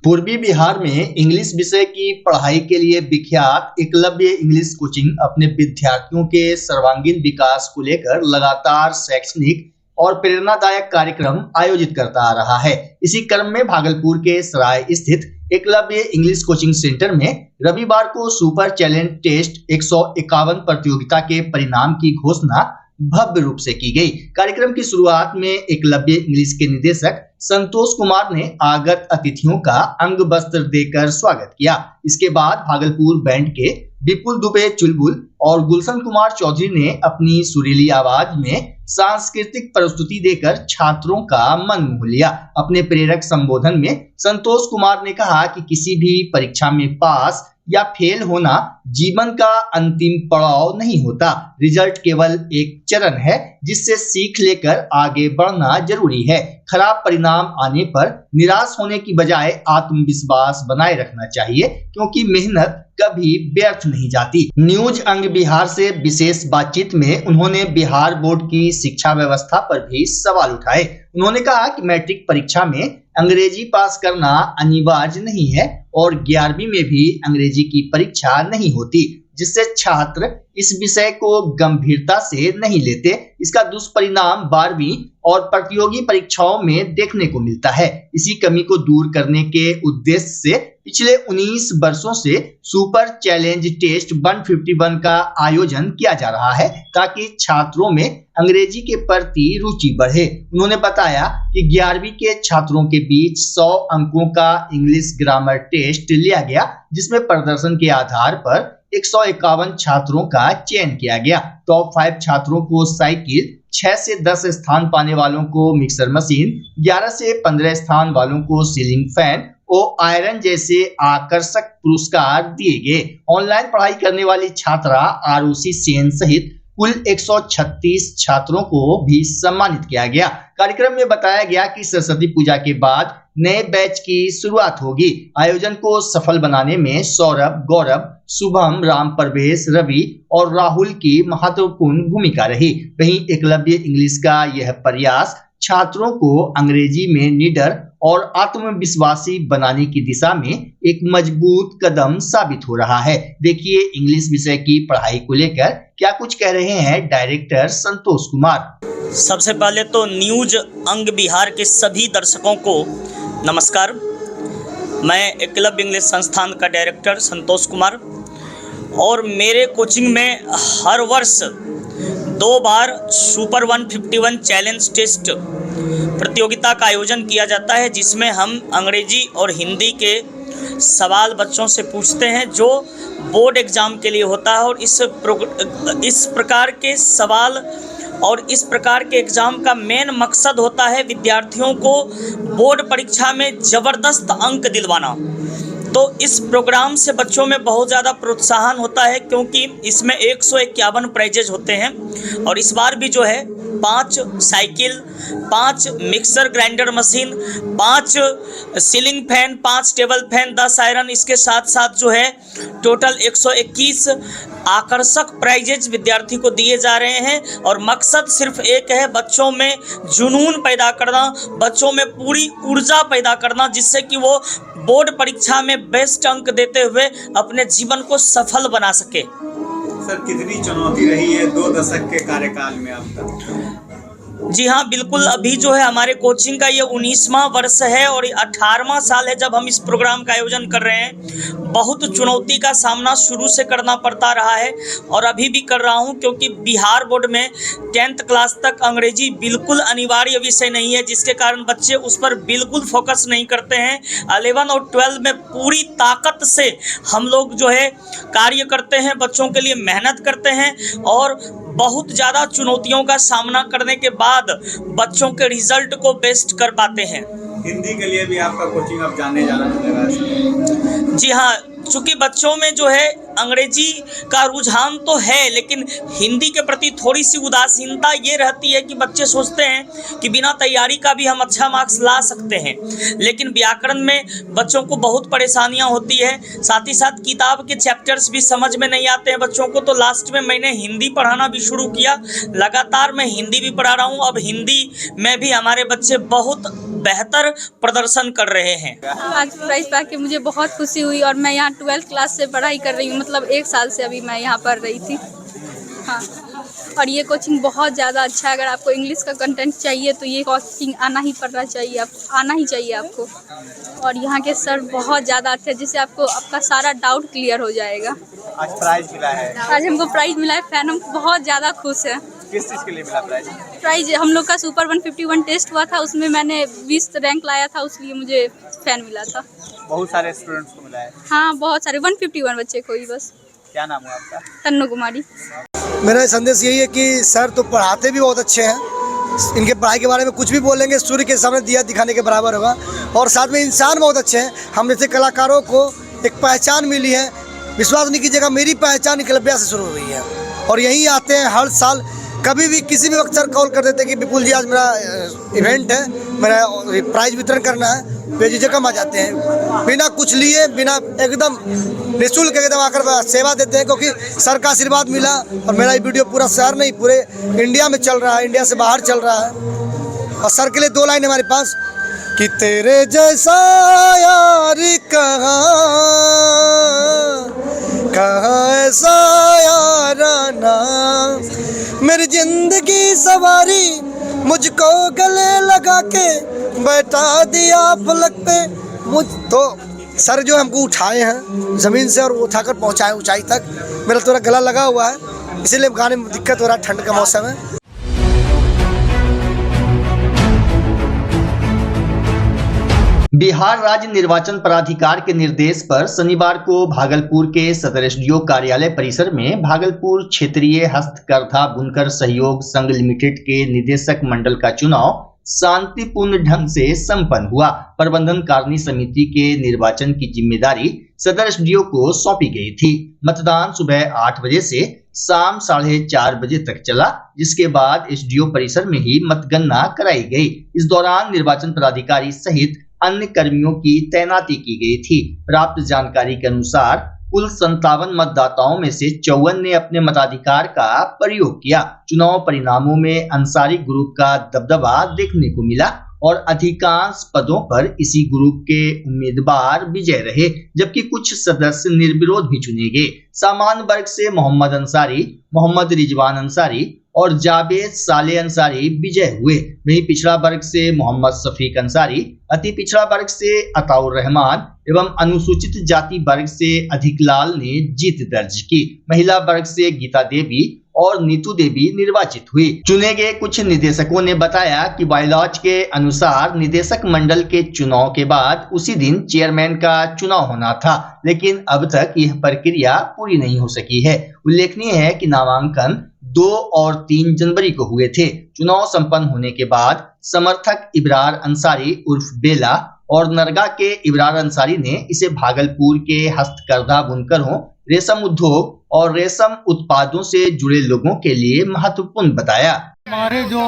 पूर्वी बिहार में इंग्लिश विषय की पढ़ाई के लिए विख्यात एकलव्य इंग्लिश कोचिंग अपने विद्यार्थियों के सर्वांगीण विकास को लेकर लगातार शैक्षणिक और प्रेरणादायक कार्यक्रम आयोजित करता आ रहा है। इसी क्रम में भागलपुर के सराय स्थित एकलव्य इंग्लिश कोचिंग सेंटर में रविवार को सुपर चैलेंज टेस्ट 151 प्रतियोगिता के परिणाम की घोषणा भव्य रूप से की गई। कार्यक्रम की शुरुआत में एकलव्य इंग्लिश के निदेशक संतोष कुमार ने आगत अतिथियों का अंग वस्त्र देकर स्वागत किया। इसके बाद भागलपुर बैंड के विपुल दुबे चुलबुल और गुलशन कुमार चौधरी ने अपनी सुरीली आवाज में सांस्कृतिक प्रस्तुति देकर छात्रों का मन मोह लिया। अपने प्रेरक संबोधन में संतोष कुमार ने कहा कि किसी भी परीक्षा में पास या फेल होना जीवन का अंतिम पड़ाव नहीं होता। रिजल्ट केवल एक चरण है जिससे सीख लेकर आगे बढ़ना जरूरी है। खराब परिणाम आने पर निराश होने की बजाय आत्मविश्वास बनाए रखना चाहिए, क्योंकि मेहनत कभी व्यर्थ नहीं जाती। न्यूज अंग बिहार से विशेष बातचीत में उन्होंने बिहार बोर्ड की शिक्षा व्यवस्था पर भी सवाल उठाए। उन्होंने कहा कि मैट्रिक परीक्षा में अंग्रेजी पास करना अनिवार्य नहीं है और 11वीं में भी अंग्रेजी की परीक्षा नहीं होती, जिससे छात्र इस विषय को गंभीरता से नहीं लेते। इसका दुष्परिणाम 12वीं और प्रतियोगी परीक्षाओं में देखने को मिलता है। इसी कमी को दूर करने के उद्देश्य से पिछले 19 वर्षों से सुपर चैलेंज टेस्ट 151 का आयोजन किया जा रहा है, ताकि छात्रों में अंग्रेजी के प्रति रुचि बढ़े। उन्होंने बताया कि 11वीं के छात्रों के बीच 100 अंकों का इंग्लिश ग्रामर टेस्ट लिया गया, जिसमें प्रदर्शन के आधार पर 151 छात्रों का चयन किया गया। टॉप 5 छात्रों को साइकिल, 6 से 10 स्थान पाने वालों को मिक्सर मशीन, 11 से 15 स्थान वालों को सीलिंग फैन और आयरन जैसे आकर्षक पुरस्कार दिए गए। ऑनलाइन पढ़ाई करने वाली छात्रा आरुषि सेन सहित कुल 136 छात्रों को भी सम्मानित किया गया। कार्यक्रम में बताया गया कि सरस्वती पूजा के बाद नए बैच की शुरुआत होगी। आयोजन को सफल बनाने में सौरभ, गौरव, शुभम, राम प्रवेश, रवि और राहुल की महत्वपूर्ण भूमिका रही। वहीं एकलव्य इंग्लिश का यह प्रयास छात्रों को अंग्रेजी में निडर और आत्मविश्वासी बनाने की दिशा में एक मजबूत कदम साबित हो रहा है। देखिए इंग्लिश विषय की पढ़ाई को लेकर क्या कुछ कह रहे हैं डायरेक्टर संतोष कुमार। सबसे पहले तो न्यूज अंग बिहार के सभी दर्शकों को नमस्कार। मैं एकलव्य इंग्लिश संस्थान का डायरेक्टर संतोष कुमार, और मेरे कोचिंग में हर वर्ष 2 बार सुपर 151 चैलेंज टेस्ट प्रतियोगिता का आयोजन किया जाता है, जिसमें हम अंग्रेजी और हिंदी के सवाल बच्चों से पूछते हैं जो बोर्ड एग्ज़ाम के लिए होता है। और इस प्रकार के सवाल और इस प्रकार के एग्ज़ाम का मेन मकसद होता है विद्यार्थियों को बोर्ड परीक्षा में ज़बरदस्त अंक दिलवाना। तो इस प्रोग्राम से बच्चों में बहुत ज़्यादा प्रोत्साहन होता है, क्योंकि इसमें 151 प्राइजेज होते हैं। और इस बार भी जो है 5 cycle, 5 mixer grinder machine, 5 ceiling fan, 5 table fan, 10 iron, इसके साथ साथ जो है टोटल 121 आकर्षक प्राइजेज विद्यार्थी को दिए जा रहे हैं। और मकसद सिर्फ एक है, बच्चों में जुनून पैदा करना, बच्चों में पूरी ऊर्जा पैदा करना, जिससे कि वो बोर्ड परीक्षा में बेस्ट अंक देते हुए अपने जीवन को सफल बना सके। सर, कितनी चुनौती रही है 2 दशक के कार्यकाल में अब तक? जी हाँ, बिल्कुल। अभी जो है हमारे कोचिंग का ये 19वां वर्ष है और 18वां साल है जब हम इस प्रोग्राम का आयोजन कर रहे हैं। बहुत चुनौती का सामना शुरू से करना पड़ता रहा है और अभी भी कर रहा हूँ, क्योंकि बिहार बोर्ड में 10th क्लास तक अंग्रेजी बिल्कुल अनिवार्य विषय नहीं है, जिसके कारण बच्चे उस पर बिल्कुल फोकस नहीं करते हैं। 11 और 12 में पूरी ताकत से हम लोग जो है कार्य करते हैं, बच्चों के लिए मेहनत करते हैं और बहुत ज़्यादा चुनौतियों का सामना करने के बाद बच्चों के रिजल्ट को बेस्ट कर पाते हैं। हिंदी के लिए भी आपका कोचिंग अब जाने जाना चलेगा? जी हाँ, चूँकि बच्चों में जो है अंग्रेजी का रुझान तो है, लेकिन हिंदी के प्रति थोड़ी सी उदासीनता ये रहती है कि बच्चे सोचते हैं कि बिना तैयारी का भी हम अच्छा मार्क्स ला सकते हैं, लेकिन व्याकरण में बच्चों को बहुत परेशानियां होती है। साथ ही साथ किताब के चैप्टर्स भी समझ में नहीं आते हैं बच्चों को। तो लास्ट में मैंने हिंदी पढ़ाना भी शुरू किया। लगातार मैं हिंदी भी पढ़ा रहा हूँ। अब हिंदी में भी हमारे बच्चे बहुत बेहतर प्रदर्शन कर रहे हैं। आज प्राइज पाके मुझे बहुत खुशी हुई और मैं यहाँ 12th क्लास से पढ़ाई कर रही हूँ, मतलब 1 साल से अभी मैं यहाँ पढ़ रही थी। हाँ, और ये कोचिंग बहुत ज़्यादा अच्छा है। अगर आपको इंग्लिश का कंटेंट चाहिए तो ये कोचिंग आना ही चाहिए आपको। और यहाँ के सर बहुत ज़्यादा अच्छे हैं, जिससे आपका सारा डाउट क्लियर हो जाएगा। आज प्राइज मिला है। आज हमको प्राइज मिला है, फैन हम बहुत ज़्यादा खुश हैं। किस चीज़ के लिए मिला प्राइज? प्राइज हम लोग का सुपर 151 टेस्ट हुआ था, उसमें मैंने 20 रैंक लाया था, उसलिए मुझे फैन मिला था। बहुत सारे स्टूडेंट्स को मिला है। हाँ, बहुत सारे 151 बच्चे को ही बस। क्या नाम है आपका? तन्नू कुमारी। मेरा संदेश यही है कि सर तो पढ़ाते भी बहुत अच्छे हैं, इनके पढ़ाई के बारे में कुछ भी बोलेंगे सूर्य के सामने दिया दिखाने के बराबर होगा। और साथ में इंसान बहुत अच्छे हैं। हम जैसे कलाकारों को एक पहचान मिली है। विश्वास नहीं कीजिएगा, मेरी पहचान एकलव्या से शुरू हुई है और यहीं आते हैं हर साल। कभी भी किसी भी वक्त सर कॉल कर देते हैं कि विपुल जी आज मेरा इवेंट है, मेरा प्राइज वितरण करना है, बेझिझक हम आ जाते हैं, बिना कुछ लिए, बिना एकदम निःशुल्क एकदम आकर सेवा देते हैं। क्योंकि सर का आशीर्वाद मिला और मेरा ये वीडियो पूरा शहर नहीं पूरे इंडिया में चल रहा है, इंडिया से बाहर चल रहा है। और सर के लिए 2 लाइन हमारे पास कि तेरे जैसा यार कहाँ ऐसा याराना, मेरी जिंदगी सवारी मुझको गले लगा के बैठा दिया फलक पे मुझ। तो सर जो हमको उठाए हैं ज़मीन से और उठाकर पहुंचाए ऊंचाई तक। मेरा थोड़ा गला लगा हुआ है, इसीलिए गाने में दिक्कत हो रहा है, ठंड का मौसम है। बिहार राज्य निर्वाचन प्राधिकार के निर्देश पर शनिवार को भागलपुर के सदर एसडीओ कार्यालय परिसर में भागलपुर क्षेत्रीय हस्तकरघा बुनकर सहयोग संघ लिमिटेड के निदेशक मंडल का चुनाव शांतिपूर्ण ढंग से संपन्न हुआ। प्रबंधन कारिणी समिति के निर्वाचन की जिम्मेदारी सदर एसडीओ को सौंपी गई थी। मतदान सुबह 8 बजे से शाम 4:30 बजे तक चला, जिसके बाद एसडीओ परिसर में ही मतगणना कराई गई। इस दौरान निर्वाचन पदाधिकारी सहित अन्य कर्मियों की तैनाती की गई थी। प्राप्त जानकारी के अनुसार कुल 57 मतदाताओं में से 54 ने अपने मताधिकार का प्रयोग किया। चुनाव परिणामों में अंसारी ग्रुप का दबदबा देखने को मिला और अधिकांश पदों पर इसी ग्रुप के उम्मीदवार विजय रहे, जबकि कुछ सदस्य निर्विरोध भी चुने गए। सामान्य वर्ग से मोहम्मद अंसारी, मोहम्मद रिजवान अंसारी और जावेद साले अंसारी विजय हुए। वहीं पिछड़ा वर्ग से मोहम्मद शफीक अंसारी, अति पिछड़ा वर्ग से अताउर रहमान एवं अनुसूचित जाति वर्ग से अधिकलाल ने जीत दर्ज की। महिला वर्ग से गीता देवी और नीतू देवी निर्वाचित हुई। चुने गए कुछ निदेशकों ने बताया कि बायलॉज के अनुसार निदेशक मंडल के चुनाव के बाद उसी दिन चेयरमैन का चुनाव होना था, लेकिन अब तक यह प्रक्रिया पूरी नहीं हो सकी है। उल्लेखनीय है कि नामांकन 2 और 3 जनवरी को हुए थे। चुनाव संपन्न होने के बाद समर्थक इब्रार अंसारी उर्फ बेला और नरगा के इब्रार अंसारी ने इसे भागलपुर के हस्तकरघा बुनकरों, रेशम उद्योग और रेशम उत्पादों से जुड़े लोगों के लिए महत्वपूर्ण बताया। हमारे जो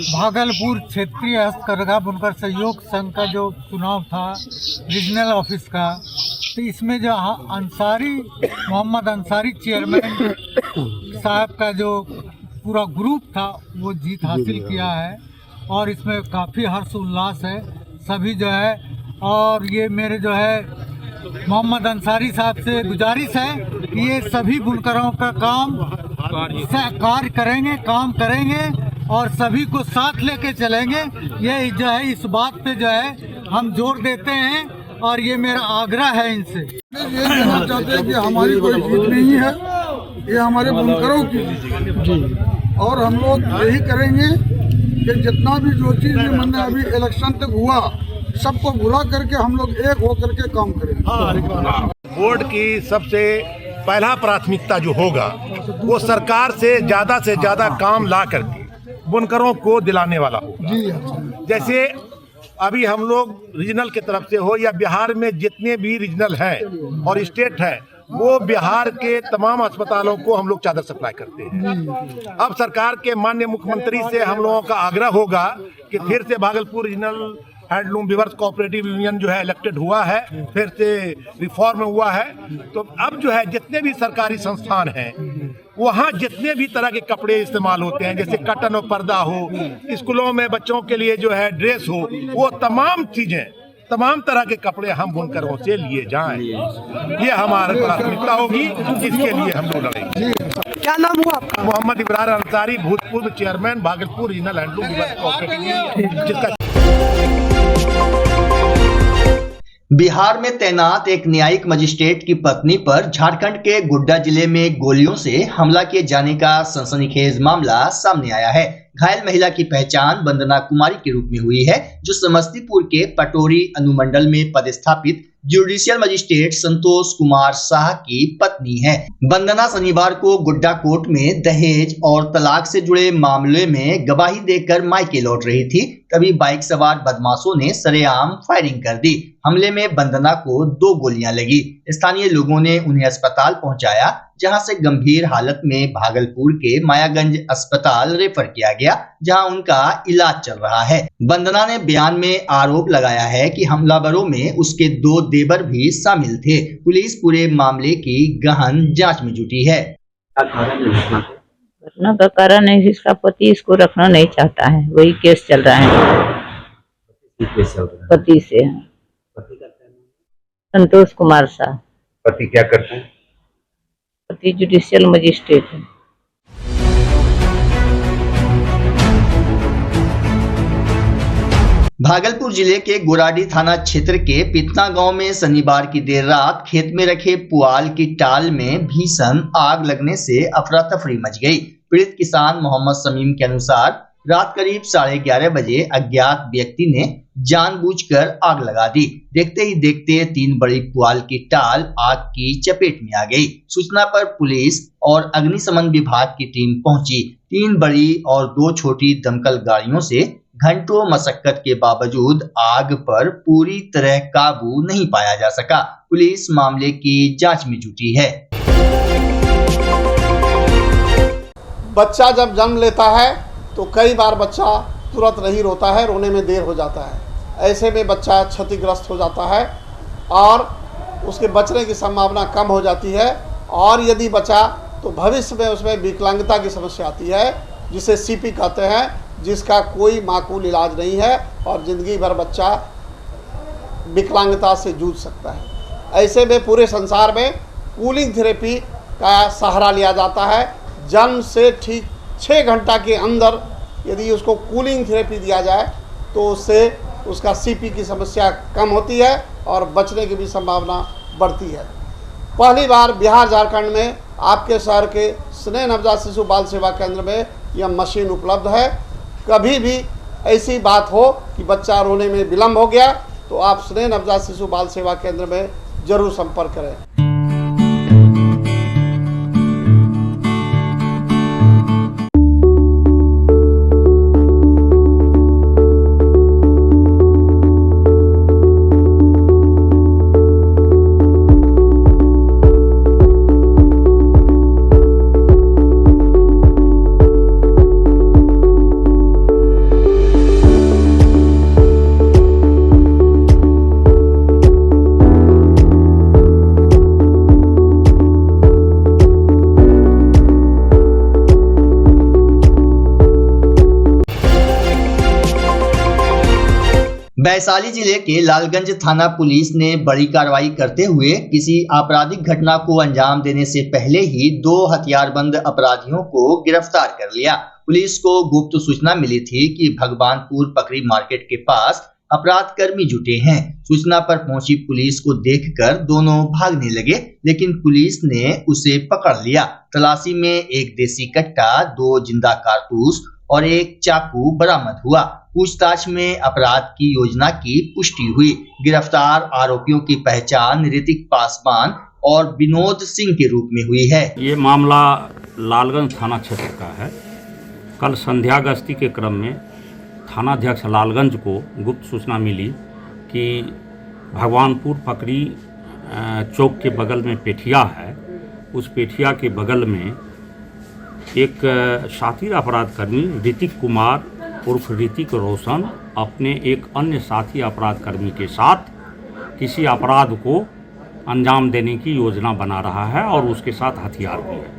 भागलपुर क्षेत्रीय हस्तकरघा बुनकर सहयोग संघ का जो चुनाव था रीजनल ऑफिस का, तो इसमें जो अंसारी मोहम्मद अंसारी चेयरमैन साहब का जो पूरा ग्रुप था वो जीत हासिल किया है और इसमें काफ़ी हर्ष उल्लास है सभी जो है। और ये मेरे जो है मोहम्मद अंसारी साहब से गुजारिश है कि ये सभी बुनकरों का कार्य करेंगे, काम करेंगे और सभी को साथ लेके चलेंगे। ये जो है इस बात पे जो है हम जोर देते हैं और ये मेरा आग्रह है इनसे। ये कहना चाहते हैं कि हमारी कोई जीत नहीं है, ये हमारे बुनकरों की और हम लोग यही करेंगे कि जितना भी जो चीज़ मैंने अभी इलेक्शन तक हुआ सबको भुला करके हम लोग एक होकर के काम करेंगे। बोर्ड की सबसे पहला प्राथमिकता जो होगा वो सरकार से ज़्यादा काम ला करके बुनकरों को दिलाने वाला होगा। जैसे अभी हम लोग रीजनल की तरफ से हो या बिहार में जितने भी रीजनल हैं और स्टेट है वो बिहार के तमाम अस्पतालों को हम लोग चादर सप्लाई करते हैं। अब सरकार के माननीय मुख्यमंत्री से हम लोगों का आग्रह होगा कि फिर से Bhagalpur regional handloom weavers cooperative union जो है इलेक्टेड हुआ है, फिर से रिफॉर्म हुआ है, तो अब जो है जितने भी सरकारी संस्थान हैं वहाँ जितने भी तरह के कपड़े इस्तेमाल होते हैं, जैसे कॉटन हो, पर्दा हो, स्कूलों में बच्चों के लिए जो है ड्रेस हो, वो तमाम चीजें, तमाम तरह के कपड़े हम बुनकरों से लिए जाएं। ये हमारी प्राथमिकता होगी, इसके लिए हम लोग लड़ेंगे। क्या नाम हुआ आपका? मोहम्मद इब्रार अंसारी, भूतपूर्व chairman Bhagalpur regional handloom weavers cooperative union, जिसका बिहार में तैनात एक न्यायिक मजिस्ट्रेट की पत्नी पर झारखंड के गोड्डा जिले में गोलियों से हमला किए जाने का सनसनीखेज मामला सामने आया है। घायल महिला की पहचान वंदना कुमारी के रूप में हुई है, जो समस्तीपुर के पटोरी अनुमंडल में पदस्थापित जुडिशियल मजिस्ट्रेट संतोष कुमार शाह की पत्नी है। वंदना शनिवार को गोड्डा कोर्ट में दहेज और तलाक से जुड़े मामले में गवाही देकर मायके लौट रही थी, तभी बाइक सवार बदमाशों ने सरेआम फायरिंग कर दी। हमले में वंदना को 2 गोलियां लगी। स्थानीय लोगों ने उन्हें अस्पताल पहुंचाया, जहां से गंभीर हालत में भागलपुर के मायागंज अस्पताल रेफर किया गया, जहां उनका इलाज चल रहा है। वंदना ने बयान में आरोप लगाया है कि हमलावरों में उसके 2 देवर भी शामिल थे। पुलिस पूरे मामले की गहन जांच में जुटी है। घटना का कारण है इसका पति इसको रखना नहीं चाहता है, वही केस चल रहा है पति से। संतोष कुमार शाह। पति क्या करते हैं? पति जुडिशियल मजिस्ट्रेट है। भागलपुर जिले के गोराडी थाना क्षेत्र के पितना गांव में शनिवार की देर रात खेत में रखे पुआल की टाल में भीषण आग लगने से अफरा तफरी मच गई। पीड़ित किसान मोहम्मद समीम के अनुसार रात करीब 11:30 बजे अज्ञात व्यक्ति ने जानबूझकर आग लगा दी। देखते ही देखते 3 बड़ी पुआल की टाल आग की चपेट में आ गई। सूचना पर पुलिस और अग्निशमन विभाग की टीम पहुंची। 3 बड़ी और 2 छोटी दमकल गाड़ियों से घंटों मशक्कत के बावजूद आग पर पूरी तरह काबू नहीं पाया जा सका। पुलिस मामले की जांच में जुटी है। बच्चा जब जन्म लेता है तो कई बार बच्चा तुरंत नहीं रोता है, रोने में देर हो जाता है। ऐसे में बच्चा क्षतिग्रस्त हो जाता है और उसके बचने की संभावना कम हो जाती है, और यदि बचा तो भविष्य में उसमें विकलांगता की समस्या आती है, जिसे सीपी कहते हैं, जिसका कोई माकूल इलाज नहीं है और ज़िंदगी भर बच्चा विकलांगता से जूझ सकता है। ऐसे में पूरे संसार में कूलिंग थेरेपी का सहारा लिया जाता है। जन्म से ठीक 6 घंटा के अंदर यदि उसको कूलिंग थेरेपी दिया जाए तो उससे उसका सीपी की समस्या कम होती है और बचने की भी संभावना बढ़ती है। पहली बार बिहार झारखंड में आपके शहर के स्नेह नवजात शिशु बाल सेवा केंद्र में यह मशीन उपलब्ध है। कभी भी ऐसी बात हो कि बच्चा रोने में विलम्ब हो गया तो आप स्नेह नवजात शिशु बाल सेवा केंद्र में जरूर संपर्क करें। वैशाली जिले के लालगंज थाना पुलिस ने बड़ी कार्रवाई करते हुए किसी आपराधिक घटना को अंजाम देने से पहले ही 2 हथियारबंद अपराधियों को गिरफ्तार कर लिया। पुलिस को गुप्त सूचना मिली थी कि भगवानपुर पकड़ी मार्केट के पास अपराध कर्मी जुटे हैं। सूचना पर पहुंची पुलिस को देखकर दोनों भागने लगे, लेकिन पुलिस ने उसे पकड़ लिया। तलाशी में एक देसी कट्टा, 2 जिंदा कारतूस और एक चाकू बरामद हुआ। पूछताछ में अपराध की योजना की पुष्टि हुई। गिरफ्तार आरोपियों की पहचान ऋतिक पासवान और विनोद सिंह के रूप में हुई है। ये मामला लालगंज थाना क्षेत्र का है। कल संध्या गश्ती के क्रम में थानाध्यक्ष लालगंज को गुप्त सूचना मिली कि भगवानपुर पकड़ी चौक के बगल में पेठिया है, उस पेठिया के बगल में एक शातिर अपराधकर्मी ऋतिक कुमार उर्फ ऋतिक रोशन अपने एक अन्य साथी अपराधकर्मी के साथ किसी अपराध को अंजाम देने की योजना बना रहा है और उसके साथ हथियार भी है।